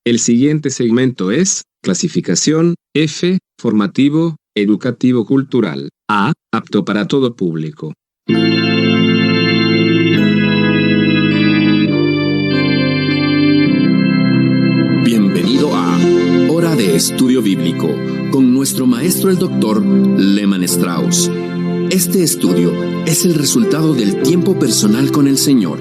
El siguiente segmento es clasificación F, formativo, educativo cultural. A, apto para todo público. Bienvenido a Hora de Estudio Bíblico con nuestro maestro el Dr. Lehman Strauss. Este estudio es el resultado del tiempo personal con el Señor,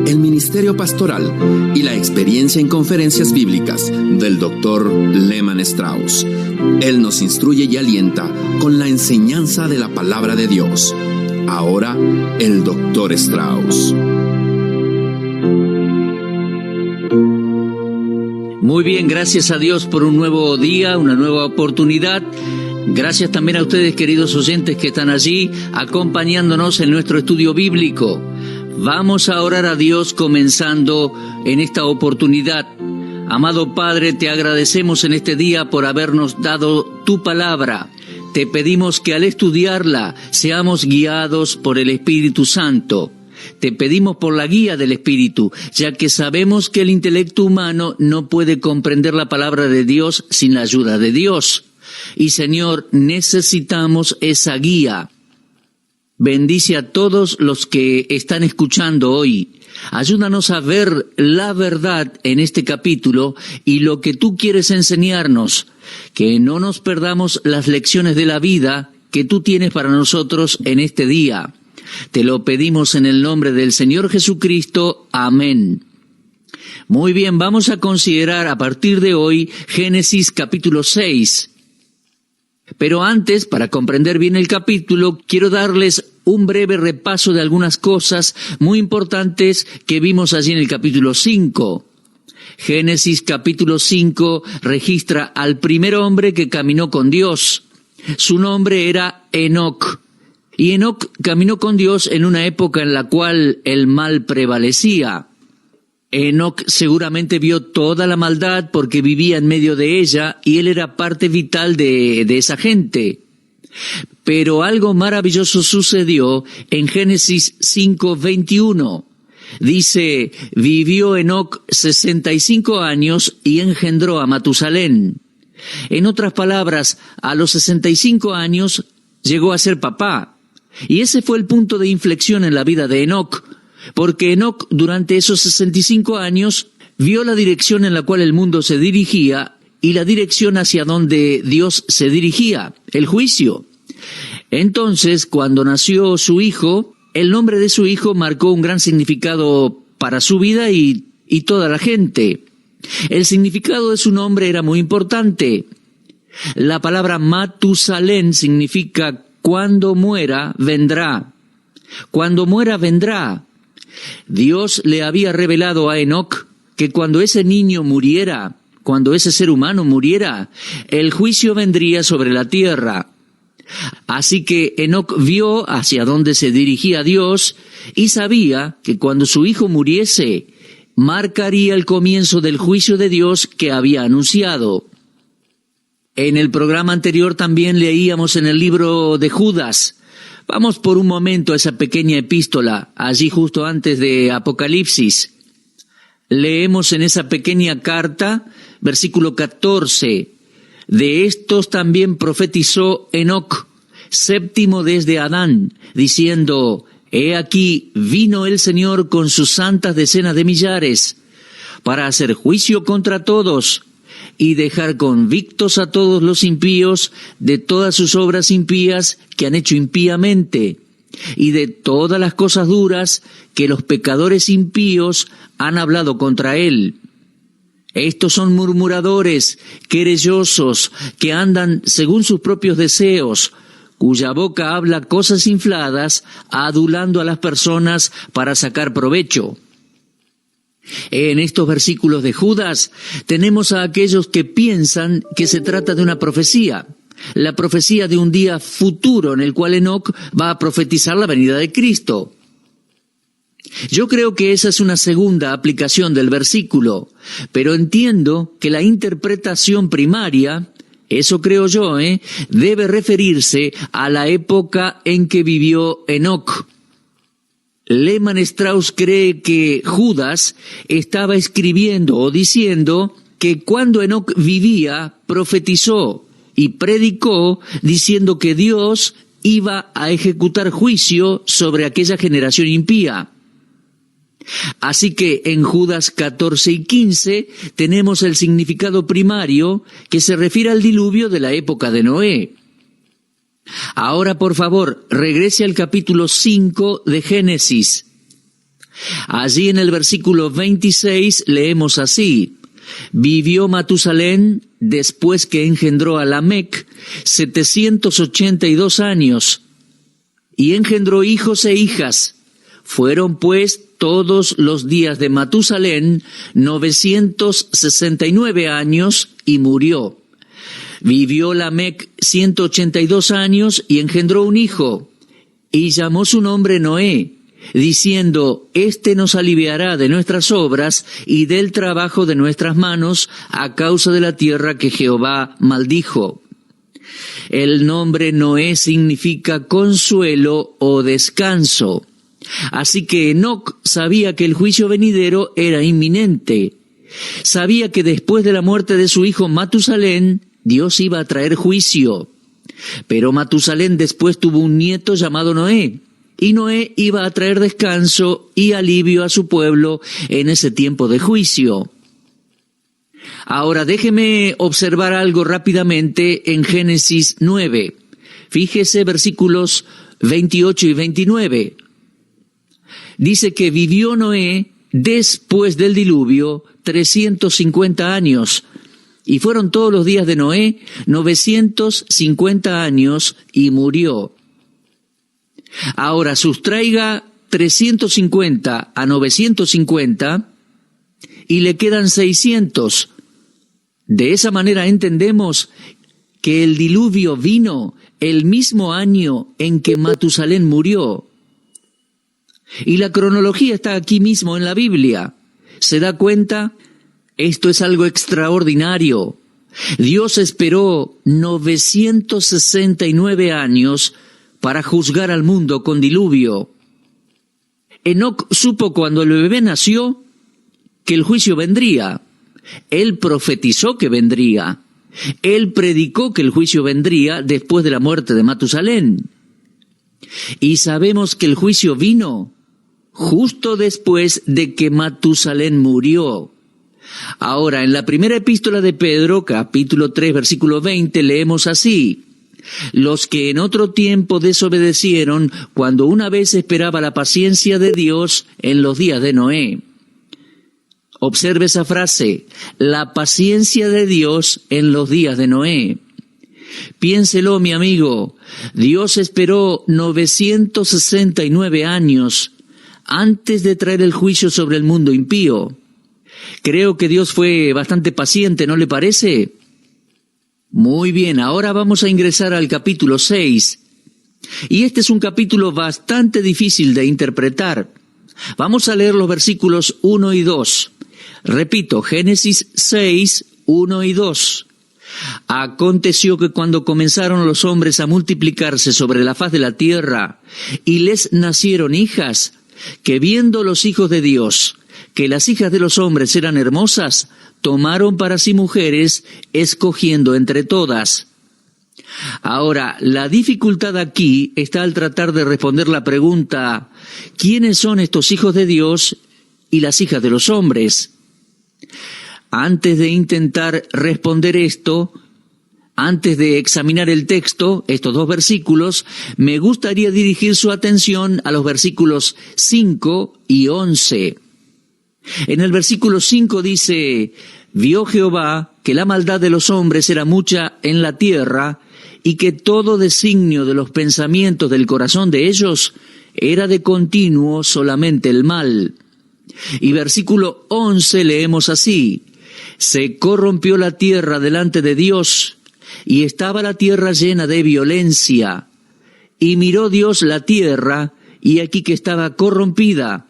el ministerio pastoral y la experiencia en conferencias bíblicas del Dr. Lehman Strauss. Él nos instruye y alienta con la enseñanza de la palabra de Dios. Ahora, el Dr. Strauss. Muy bien, gracias a Dios por un nuevo día, una nueva oportunidad. Gracias también a ustedes, queridos oyentes, que están allí acompañándonos en nuestro estudio bíblico. Vamos a orar a Dios comenzando en esta oportunidad. Amado Padre, te agradecemos en este día por habernos dado tu palabra. Te pedimos que al estudiarla seamos guiados por el Espíritu Santo. Te pedimos por la guía del Espíritu, ya que sabemos que el intelecto humano no puede comprender la palabra de Dios sin la ayuda de Dios. Y Señor, necesitamos esa guía. Bendice a todos los que están escuchando hoy. Ayúdanos a ver la verdad en este capítulo y lo que tú quieres enseñarnos. Que no nos perdamos las lecciones de la vida que tú tienes para nosotros en este día. Te lo pedimos en el nombre del Señor Jesucristo. Amén. Muy bien, vamos a considerar a partir de hoy Génesis capítulo 6. Pero antes, para comprender bien el capítulo, quiero darles un breve repaso de algunas cosas muy importantes que vimos allí en el capítulo 5. Génesis capítulo 5 registra al primer hombre que caminó con Dios. Su nombre era Enoc. Y Enoc caminó con Dios en una época en la cual el mal prevalecía. Enoc seguramente vio toda la maldad porque vivía en medio de ella y él era parte vital de esa gente. Pero algo maravilloso sucedió en Génesis 5:21. Dice, vivió Enoc 65 años y engendró a Matusalén. En otras palabras, a los 65 años llegó a ser papá. Y ese fue el punto de inflexión en la vida de Enoc. Porque Enoc durante esos 65 años vio la dirección en la cual el mundo se dirigía y la dirección hacia donde Dios se dirigía, el juicio. Entonces, cuando nació su hijo, el nombre de su hijo marcó un gran significado para su vida y toda la gente. El significado de su nombre era muy importante. La palabra Matusalén significa cuando muera, vendrá. Cuando muera, vendrá. Dios le había revelado a Enoc que cuando ese niño muriera, cuando ese ser humano muriera, el juicio vendría sobre la tierra. Así que Enoc vio hacia dónde se dirigía Dios y sabía que cuando su hijo muriese, marcaría el comienzo del juicio de Dios que había anunciado. En el programa anterior también leíamos en el libro de Judas. Vamos por un momento a esa pequeña epístola, allí justo antes de Apocalipsis. Leemos en esa pequeña carta, versículo 14. De estos también profetizó Enoc, séptimo desde Adán, diciendo, he aquí vino el Señor con sus santas decenas de millares, para hacer juicio contra todos, y dejar convictos a todos los impíos de todas sus obras impías que han hecho impíamente, y de todas las cosas duras que los pecadores impíos han hablado contra él. Estos son murmuradores, querellosos, que andan según sus propios deseos, cuya boca habla cosas infladas, adulando a las personas para sacar provecho. En estos versículos de Judas tenemos a aquellos que piensan que se trata de una profecía, la profecía de un día futuro en el cual Enoc va a profetizar la venida de Cristo. Yo creo que esa es una segunda aplicación del versículo, pero entiendo que la interpretación primaria, eso creo yo, debe referirse a la época en que vivió Enoc. Lehman Strauss cree que Judas estaba escribiendo o diciendo que cuando Enoc vivía, profetizó y predicó diciendo que Dios iba a ejecutar juicio sobre aquella generación impía. Así que en Judas 14 y 15 tenemos el significado primario que se refiere al diluvio de la época de Noé. Ahora, por favor, regrese al capítulo 5 de Génesis. Allí en el versículo 26 leemos así: vivió Matusalén, después que engendró a Lamec, 782 años, y engendró hijos e hijas. Fueron pues todos los días de Matusalén 969 años, y murió. Vivió Lamec 182 años y engendró un hijo, y llamó su nombre Noé, diciendo: Este nos aliviará de nuestras obras y del trabajo de nuestras manos a causa de la tierra que Jehová maldijo. El nombre Noé significa consuelo o descanso. Así que Enoc sabía que el juicio venidero era inminente. Sabía que después de la muerte de su hijo Matusalén, Dios iba a traer juicio. Pero Matusalén después tuvo un nieto llamado Noé, y Noé iba a traer descanso y alivio a su pueblo en ese tiempo de juicio. Ahora déjeme observar algo rápidamente en Génesis 9. Fíjese versículos 28 y 29. Dice que vivió Noé después del diluvio 350 años, y fueron todos los días de Noé 950 años, y murió. Ahora sustraiga 350 a 950 y le quedan 600. De esa manera entendemos que el diluvio vino el mismo año en que Matusalén murió. Y la cronología está aquí mismo en la Biblia. ¿Se da cuenta? Esto es algo extraordinario. Dios esperó 969 años para juzgar al mundo con diluvio. Enoc supo cuando el bebé nació que el juicio vendría. Él profetizó que vendría. Él predicó que el juicio vendría después de la muerte de Matusalén. Y sabemos que el juicio vino justo después de que Matusalén murió. Ahora, en la primera epístola de Pedro, capítulo 3, versículo 20, leemos así: los que en otro tiempo desobedecieron, cuando una vez esperaba la paciencia de Dios en los días de Noé. Observe esa frase: la paciencia de Dios en los días de Noé. Piénselo, mi amigo, Dios esperó 969 años antes de traer el juicio sobre el mundo impío. Creo que Dios fue bastante paciente, ¿no le parece? Muy bien, ahora vamos a ingresar al capítulo 6. Y este es un capítulo bastante difícil de interpretar. Vamos a leer los versículos 1 y 2. Repito, Génesis 6, 1 y 2. Aconteció que cuando comenzaron los hombres a multiplicarse sobre la faz de la tierra, y les nacieron hijas, que viendo los hijos de Dios que las hijas de los hombres eran hermosas, tomaron para sí mujeres, escogiendo entre todas. Ahora, la dificultad aquí está al tratar de responder la pregunta: ¿quiénes son estos hijos de Dios y las hijas de los hombres? Antes de intentar responder esto, antes de examinar el texto, estos dos versículos, me gustaría dirigir su atención a los versículos 5 y 11. En el versículo 5 dice: vio Jehová que la maldad de los hombres era mucha en la tierra, y que todo designio de los pensamientos del corazón de ellos era de continuo solamente el mal. Y versículo 11 leemos así: se corrompió la tierra delante de Dios, y estaba la tierra llena de violencia. Y miró Dios la tierra, y aquí que estaba corrompida,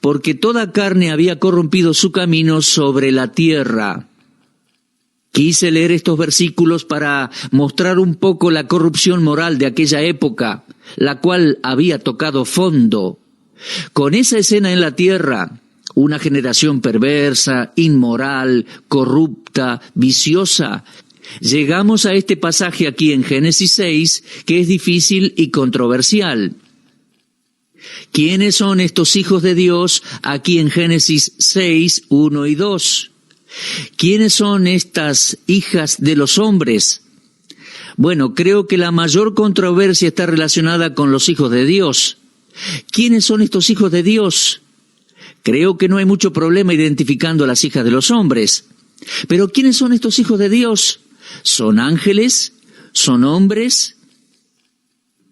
porque toda carne había corrompido su camino sobre la tierra. Quise leer estos versículos para mostrar un poco la corrupción moral de aquella época, la cual había tocado fondo. Con esa escena en la tierra, una generación perversa, inmoral, corrupta, viciosa. Llegamos a este pasaje aquí en Génesis 6, que es difícil y controversial. ¿Quiénes son estos hijos de Dios aquí en Génesis 6, 1 y 2? ¿Quiénes son estas hijas de los hombres? Bueno, creo que la mayor controversia está relacionada con los hijos de Dios. ¿Quiénes son estos hijos de Dios? Creo que no hay mucho problema identificando a las hijas de los hombres. Pero ¿quiénes son estos hijos de Dios? ¿Son ángeles? ¿Son hombres?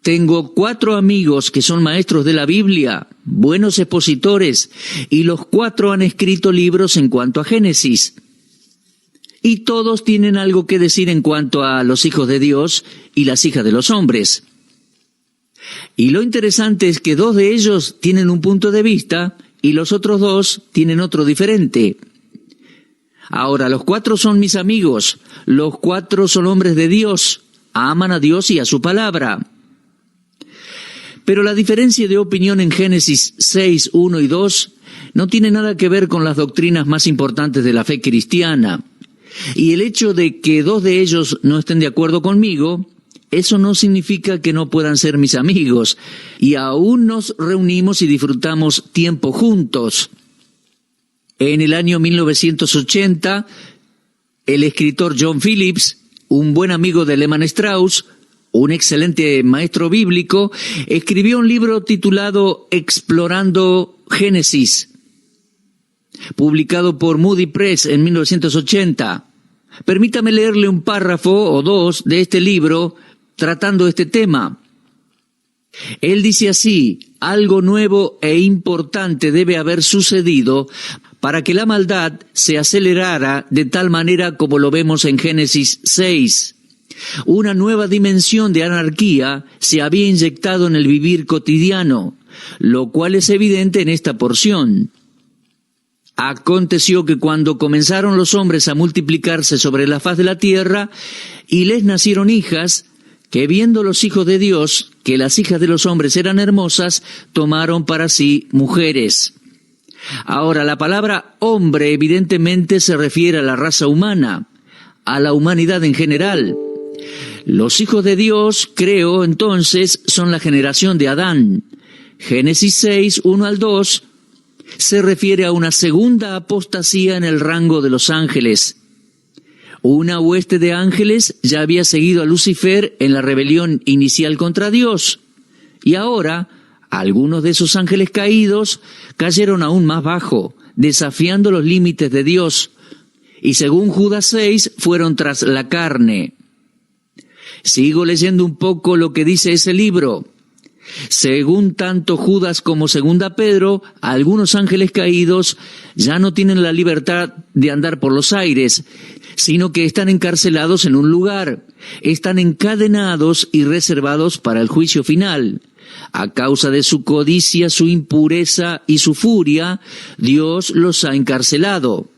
Tengo 4 amigos que son maestros de la Biblia, buenos expositores, y los 4 han escrito libros en cuanto a Génesis. Y todos tienen algo que decir en cuanto a los hijos de Dios y las hijas de los hombres. Y lo interesante es que 2 de ellos tienen un punto de vista y los otros 2 tienen otro diferente. Ahora, los 4 son mis amigos, los 4 son hombres de Dios, aman a Dios y a su palabra. Pero la diferencia de opinión en Génesis 6, 1 y 2 no tiene nada que ver con las doctrinas más importantes de la fe cristiana. Y el hecho de que 2 de ellos no estén de acuerdo conmigo, eso no significa que no puedan ser mis amigos. Y aún nos reunimos y disfrutamos tiempo juntos. En el año 1980, el escritor John Phillips, un buen amigo de Lehman Strauss, un excelente maestro bíblico, escribió un libro titulado Explorando Génesis, publicado por Moody Press en 1980. Permítame leerle un párrafo o 2 de este libro tratando este tema. Él dice así: algo nuevo e importante debe haber sucedido para que la maldad se acelerara de tal manera como lo vemos en Génesis 6. Una nueva dimensión de anarquía se había inyectado en el vivir cotidiano, lo cual es evidente en esta porción. Aconteció que cuando comenzaron los hombres a multiplicarse sobre la faz de la tierra, y les nacieron hijas, que viendo los hijos de Dios que las hijas de los hombres eran hermosas, tomaron para sí mujeres. Ahora, la palabra hombre evidentemente se refiere a la raza humana, a la humanidad en general. Los hijos de Dios, creo, entonces, son la generación de Adán. Génesis 6, 1 al 2, se refiere a una segunda apostasía en el rango de los ángeles. Una hueste de ángeles ya había seguido a Lucifer en la rebelión inicial contra Dios, y ahora algunos de esos ángeles caídos cayeron aún más bajo, desafiando los límites de Dios, y según Judas 6, fueron tras la carne. Sigo leyendo un poco lo que dice ese libro. Según tanto Judas como segunda Pedro, algunos ángeles caídos ya no tienen la libertad de andar por los aires, sino que están encarcelados en un lugar, están encadenados y reservados para el juicio final. A causa de su codicia, su impureza y su furia, Dios los ha encarcelado.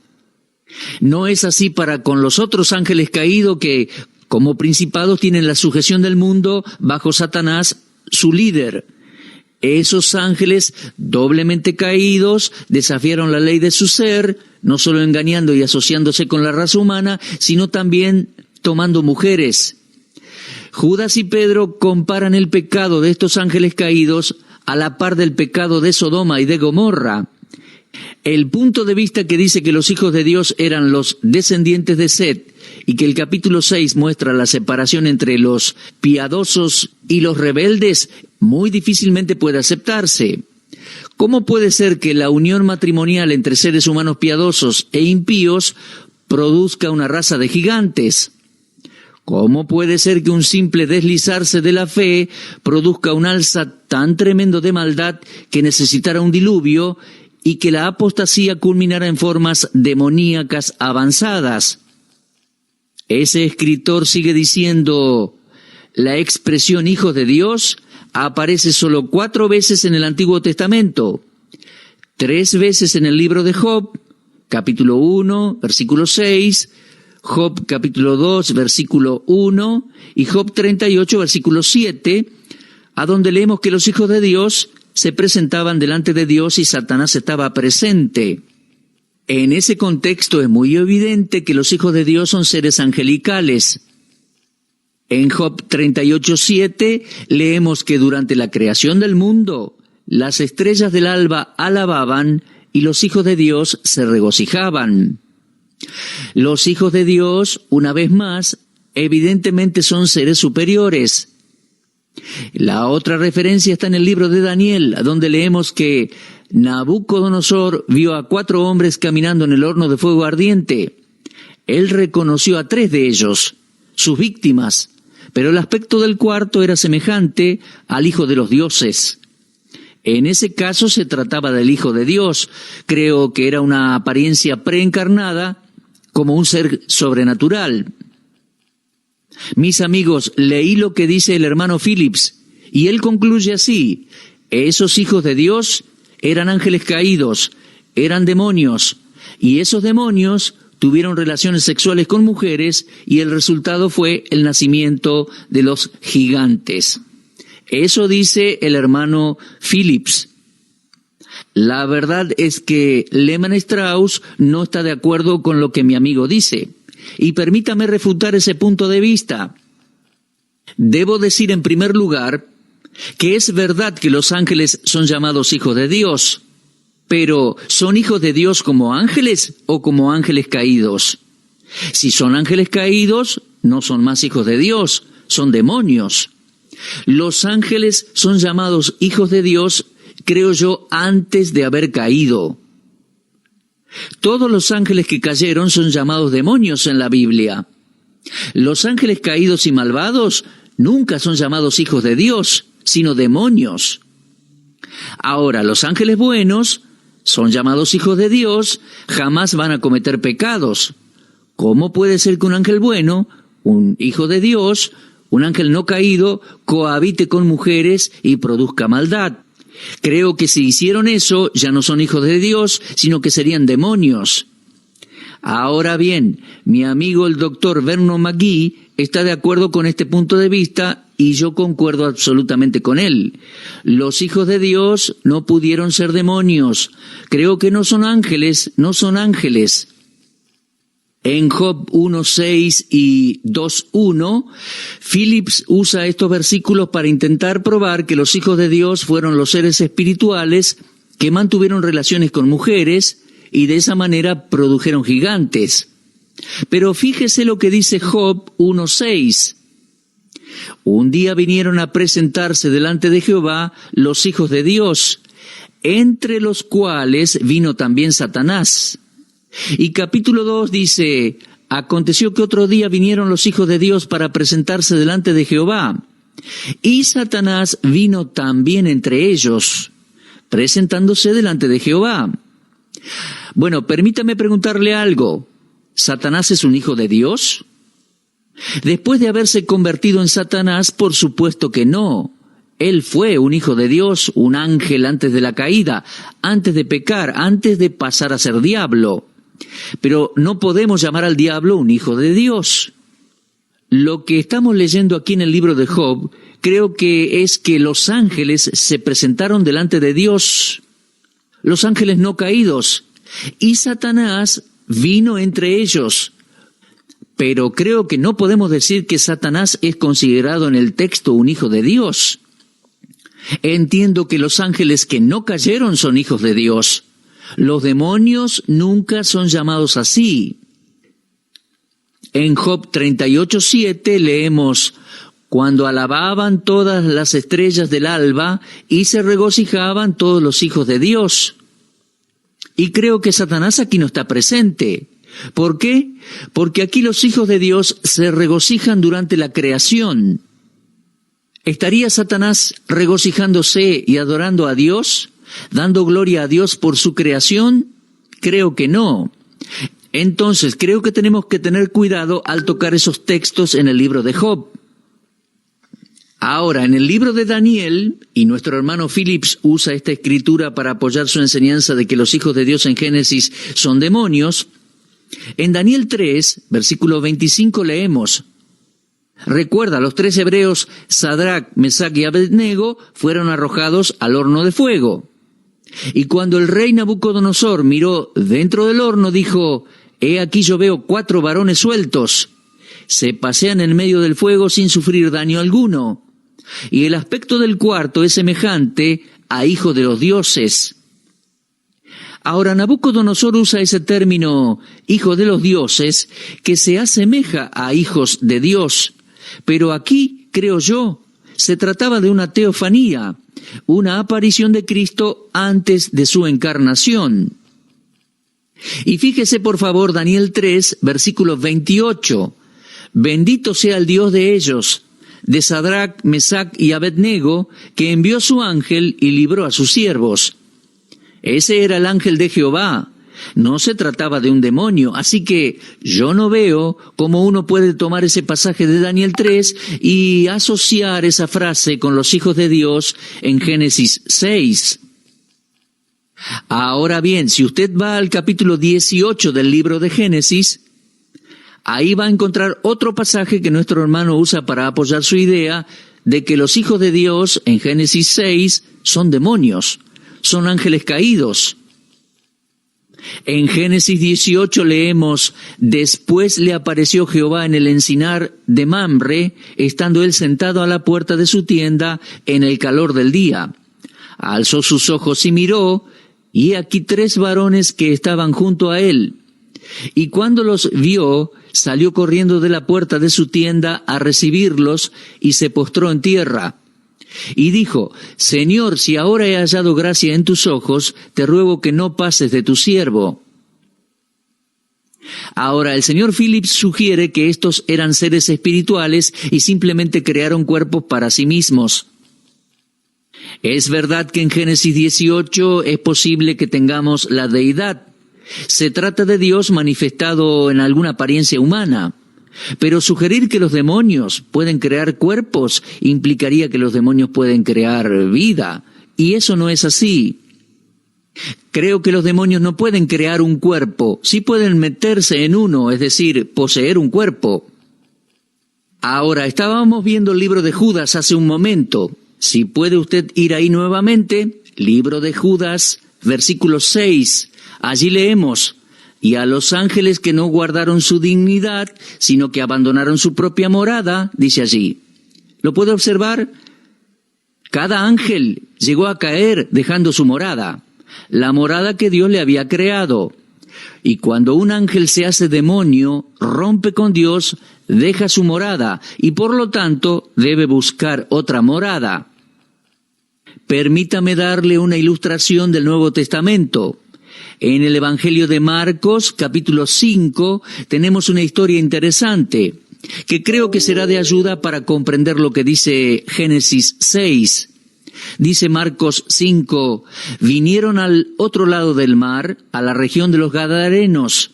No es así para con los otros ángeles caídos que, como principados, tienen la sujeción del mundo bajo Satanás, su líder. Esos ángeles doblemente caídos desafiaron la ley de su ser, no solo engañando y asociándose con la raza humana, sino también tomando mujeres. Judas y Pedro comparan el pecado de estos ángeles caídos a la par del pecado de Sodoma y de Gomorra. El punto de vista que dice que los hijos de Dios eran los descendientes de Set y que el capítulo 6 muestra la separación entre los piadosos y los rebeldes, muy difícilmente puede aceptarse. ¿Cómo puede ser que la unión matrimonial entre seres humanos piadosos e impíos produzca una raza de gigantes? ¿Cómo puede ser que un simple deslizarse de la fe produzca un alza tan tremendo de maldad que necesitara un diluvio y que la apostasía culminara en formas demoníacas avanzadas? Ese escritor sigue diciendo: la expresión hijos de Dios aparece solo 4 veces en el Antiguo Testamento, 3 veces en el libro de Job, capítulo 1, versículo 6, Job capítulo 2, versículo 1, y Job 38, versículo 7, a donde leemos que los hijos de Dios se presentaban delante de Dios y Satanás estaba presente. En ese contexto es muy evidente que los hijos de Dios son seres angelicales. En Job 38:7 leemos que durante la creación del mundo, las estrellas del alba alababan y los hijos de Dios se regocijaban. Los hijos de Dios, una vez más, evidentemente son seres superiores. La otra referencia está en el libro de Daniel, donde leemos que Nabucodonosor vio a 4 hombres caminando en el horno de fuego ardiente. Él reconoció a 3 de ellos, sus víctimas, pero el aspecto del cuarto era semejante al Hijo de los dioses. En ese caso se trataba del Hijo de Dios. Creo que era una apariencia preencarnada como un ser sobrenatural. Mis amigos, leí lo que dice el hermano Phillips, y él concluye así: esos hijos de Dios eran ángeles caídos, eran demonios, y esos demonios tuvieron relaciones sexuales con mujeres, y el resultado fue el nacimiento de los gigantes. Eso dice el hermano Phillips. La verdad es que Lehmann Strauss no está de acuerdo con lo que mi amigo dice. Y permítame refutar ese punto de vista. Debo decir en primer lugar que es verdad que los ángeles son llamados hijos de Dios, pero ¿son hijos de Dios como ángeles o como ángeles caídos? Si son ángeles caídos, no son más hijos de Dios, son demonios. Los ángeles son llamados hijos de Dios, creo yo, antes de haber caído. Todos los ángeles que cayeron son llamados demonios en la Biblia. Los ángeles caídos y malvados nunca son llamados hijos de Dios, sino demonios. Ahora, los ángeles buenos son llamados hijos de Dios, jamás van a cometer pecados. ¿Cómo puede ser que un ángel bueno, un hijo de Dios, un ángel no caído, cohabite con mujeres y produzca maldad? Creo que si hicieron eso, ya no son hijos de Dios, sino que serían demonios. Ahora bien, mi amigo el doctor Vernon McGee está de acuerdo con este punto de vista y yo concuerdo absolutamente con él. Los hijos de Dios no pudieron ser demonios. Creo que no son ángeles, no son ángeles. En Job 1:6 y 2:1, Phillips usa estos versículos para intentar probar que los hijos de Dios fueron los seres espirituales que mantuvieron relaciones con mujeres y de esa manera produjeron gigantes. Pero fíjese lo que dice Job 1:6. Un día vinieron a presentarse delante de Jehová los hijos de Dios, entre los cuales vino también Satanás. Y capítulo 2 dice: aconteció que otro día vinieron los hijos de Dios para presentarse delante de Jehová, y Satanás vino también entre ellos, presentándose delante de Jehová. Bueno, permítame preguntarle algo. ¿Satanás es un hijo de Dios? Después de haberse convertido en Satanás, por supuesto que no. Él fue un hijo de Dios, un ángel antes de la caída, antes de pecar, antes de pasar a ser diablo. Pero no podemos llamar al diablo un hijo de Dios. Lo que estamos leyendo aquí en el libro de Job, creo que es que los ángeles se presentaron delante de Dios, los ángeles no caídos, y Satanás vino entre ellos. Pero creo que no podemos decir que Satanás es considerado en el texto un hijo de Dios. Entiendo que los ángeles que no cayeron son hijos de Dios. Los demonios nunca son llamados así. En Job 38:7 leemos: cuando alababan todas las estrellas del alba y se regocijaban todos los hijos de Dios. Y creo que Satanás aquí no está presente. ¿Por qué? Porque aquí los hijos de Dios se regocijan durante la creación. ¿Estaría Satanás regocijándose y adorando a Dios, dando gloria a Dios por su creación? Creo que no. Entonces, creo que tenemos que tener cuidado al tocar esos textos en el libro de Job. Ahora, en el libro de Daniel, y nuestro hermano Phillips usa esta escritura para apoyar su enseñanza de que los hijos de Dios en Génesis son demonios, en Daniel 3, versículo 25 leemos: Recuerda, los 3 hebreos, Sadrac, Mesac y Abednego, fueron arrojados al horno de fuego. Y cuando el rey Nabucodonosor miró dentro del horno, dijo: «He aquí yo veo 4 varones sueltos. Se pasean en medio del fuego sin sufrir daño alguno. Y el aspecto del cuarto es semejante a hijo de los dioses». Ahora, Nabucodonosor usa ese término, hijo de los dioses, que se asemeja a hijos de Dios. Pero aquí, creo yo, se trataba de una teofanía, una aparición de Cristo antes de su encarnación. Y fíjese por favor Daniel 3, versículo 28. «Bendito sea el Dios de ellos, de Sadrac, Mesac y Abednego, que envió su ángel y libró a sus siervos». Ese era el ángel de Jehová. No se trataba de un demonio, así que yo no veo cómo uno puede tomar ese pasaje de Daniel 3 y asociar esa frase con los hijos de Dios en Génesis 6. Ahora bien, si usted va al capítulo 18 del libro de Génesis, ahí va a encontrar otro pasaje que nuestro hermano usa para apoyar su idea de que los hijos de Dios en Génesis 6 son demonios, son ángeles caídos. En Génesis 18 leemos: «Después le apareció Jehová en el encinar de Mamre, estando él sentado a la puerta de su tienda en el calor del día. Alzó sus ojos y miró, y he aquí 3 varones que estaban junto a él. Y cuando los vio, salió corriendo de la puerta de su tienda a recibirlos, y se postró en tierra. Y dijo: Señor, si ahora he hallado gracia en tus ojos, te ruego que no pases de tu siervo». Ahora, el señor Phillips sugiere que estos eran seres espirituales y simplemente crearon cuerpos para sí mismos. Es verdad que en Génesis 18 es posible que tengamos la deidad. Se trata de Dios manifestado en alguna apariencia humana. Pero sugerir que los demonios pueden crear cuerpos implicaría que los demonios pueden crear vida, y eso no es así. Creo que los demonios no pueden crear un cuerpo, sí pueden meterse en uno, es decir, poseer un cuerpo. Ahora, estábamos viendo el libro de Judas hace un momento. Si puede usted ir ahí nuevamente, libro de Judas, versículo 6, allí leemos: «Y a los ángeles que no guardaron su dignidad, sino que abandonaron su propia morada», dice allí. ¿Lo puede observar? Cada ángel llegó a caer dejando su morada, la morada que Dios le había creado. Y cuando un ángel se hace demonio, rompe con Dios, deja su morada, y por lo tanto debe buscar otra morada. Permítame darle una ilustración del Nuevo Testamento. En el Evangelio de Marcos, capítulo 5, tenemos una historia interesante, que creo que será de ayuda para comprender lo que dice Génesis 6. Dice Marcos 5, «Vinieron al otro lado del mar, a la región de los Gadarenos.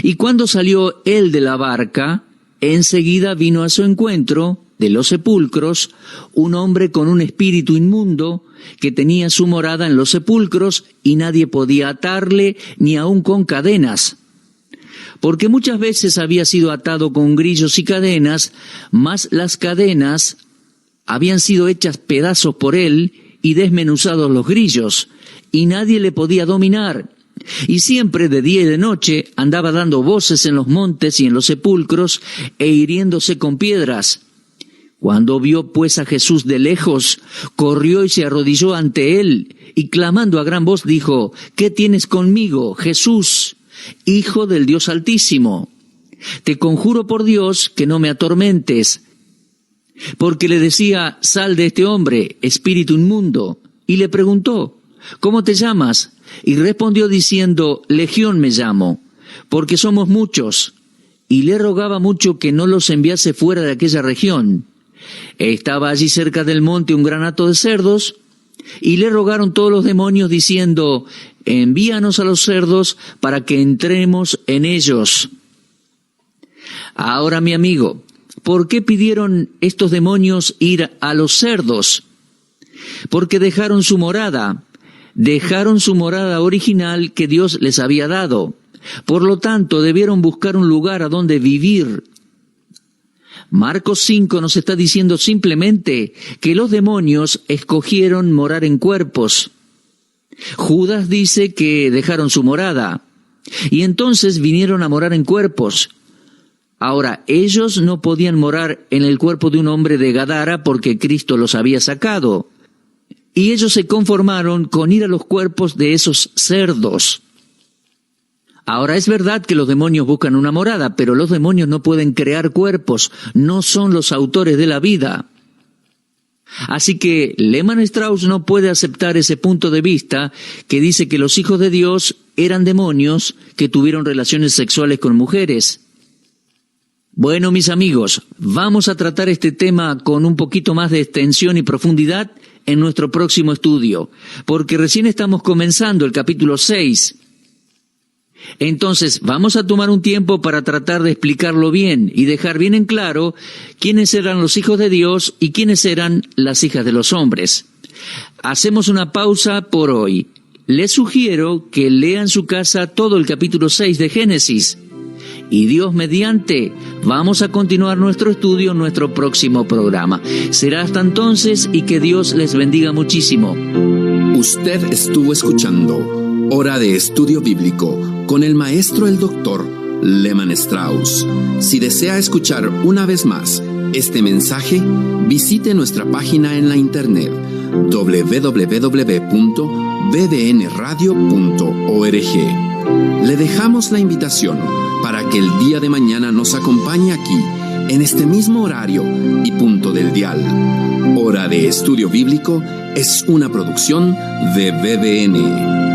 Y cuando salió él de la barca, enseguida vino a su encuentro, de los sepulcros, un hombre con un espíritu inmundo, que tenía su morada en los sepulcros, y nadie podía atarle, ni aun con cadenas. Porque muchas veces había sido atado con grillos y cadenas, mas las cadenas habían sido hechas pedazos por él, y desmenuzados los grillos, y nadie le podía dominar. Y siempre de día y de noche andaba dando voces en los montes y en los sepulcros, e hiriéndose con piedras. Cuando vio pues a Jesús de lejos, corrió y se arrodilló ante él, y clamando a gran voz dijo: «¿Qué tienes conmigo, Jesús, Hijo del Dios Altísimo? Te conjuro por Dios que no me atormentes». Porque le decía: «Sal de este hombre, espíritu inmundo». Y le preguntó: «¿Cómo te llamas?». Y respondió diciendo: «Legión me llamo, porque somos muchos». Y le rogaba mucho que no los enviase fuera de aquella región. Estaba allí cerca del monte un gran hato de cerdos, y le rogaron todos los demonios diciendo: «Envíanos a los cerdos para que entremos en ellos». Ahora, mi amigo, ¿por qué pidieron estos demonios ir a los cerdos? Porque dejaron su morada original que Dios les había dado. Por lo tanto, debieron buscar un lugar a donde vivir. Marcos 5 nos está diciendo simplemente que los demonios escogieron morar en cuerpos. Judas dice que dejaron su morada y entonces vinieron a morar en cuerpos. Ahora, ellos no podían morar en el cuerpo de un hombre de Gadara porque Cristo los había sacado. Y ellos se conformaron con ir a los cuerpos de esos cerdos. Ahora, es verdad que los demonios buscan una morada, pero los demonios no pueden crear cuerpos, no son los autores de la vida. Así que Lehmann Strauss no puede aceptar ese punto de vista que dice que los hijos de Dios eran demonios que tuvieron relaciones sexuales con mujeres. Bueno, mis amigos, vamos a tratar este tema con un poquito más de extensión y profundidad en nuestro próximo estudio, porque recién estamos comenzando el capítulo 6. Entonces, vamos a tomar un tiempo para tratar de explicarlo bien y dejar bien en claro quiénes eran los hijos de Dios y quiénes eran las hijas de los hombres. Hacemos una pausa por hoy. Les sugiero que lean en su casa todo el capítulo 6 de Génesis. Y Dios mediante, vamos a continuar nuestro estudio en nuestro próximo programa. Será hasta entonces y que Dios les bendiga muchísimo. Usted estuvo escuchando Hora de Estudio Bíblico con el maestro el doctor Lehmann Strauss. Si desea escuchar una vez más este mensaje, visite nuestra página en la internet www.bbnradio.org. Le dejamos la invitación para que el día de mañana nos acompañe aquí, en este mismo horario y punto del dial. Hora de Estudio Bíblico es una producción de BBN.